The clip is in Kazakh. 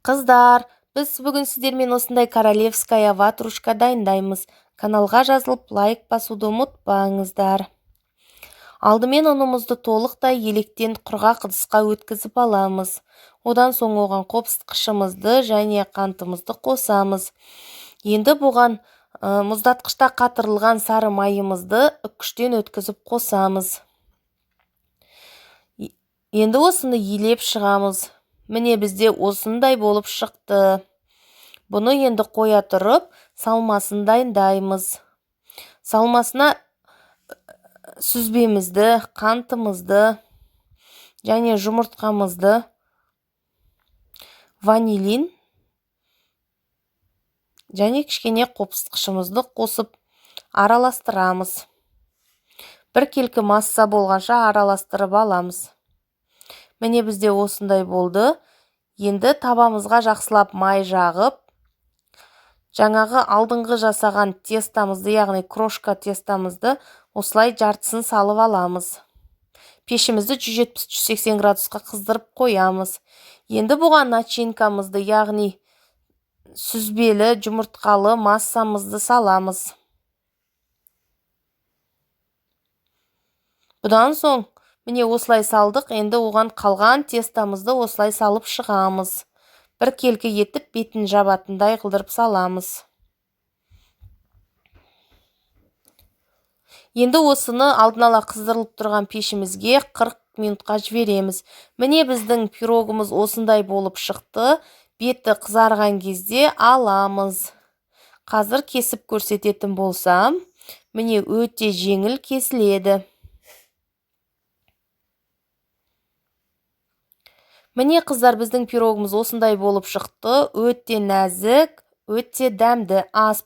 Қыздар, біз бүгін сіздермен осындай королевская ватрушка дайындаймыз. Каналға жазылып лайк басуды ұмытпаңыздар. Алдымен ұнымызды толықтай електен құрғақ ыдысқа өткізіп аламыз. Одан соң оған қопсытқышымызды және қантымызды қосамыз. Енді бұған мұздатқышта қатырылған сары майымызды үккіштен өткізіп қосамыз. Енді осыны елеп шығамыз. Міне бізде осындай болып шықты. Бұны енді қоя тұрып, салмасын дайындаймыз. Салмасына сүзбемізді, қантымызды және жұмыртқамызды, ванилин және кішкене қопсытқышымызды қосып араластырамыз. Бір келкі масса болғанша араластырып аламыз. Міне бізде осындай болды. Енді табамызға жақсылап май жағып, жаңағы алдыңғы жасаған тестамызды, яғни крошка тестамызды осылай жартысын салып аламыз. Пешімізді 170-180 градусқа қыздырып қоямыз. Енді бұған начинкамызды, яғни сүзбелі, жұмыртқалы массамызды саламыз. Бұдан соң міне осылай салдық, енді оған қалған тестамызды осылай салып шығамыз. Бір келкі етіп бетін жабатындай қылдырып саламыз. Енді осыны алдын ала қыздырылып тұрған пешімізге 40 минутқа жібереміз. Міне біздің пирогымыз осындай болып шықты. Беті қызарған кезде аламыз. Қазір кесіп көрсететін болсам, міне өте жеңіл кесіледі. Міне қыздар, біздің пирогымыз осындай болып шықты. Өте нәзік, өте дәмді. Ас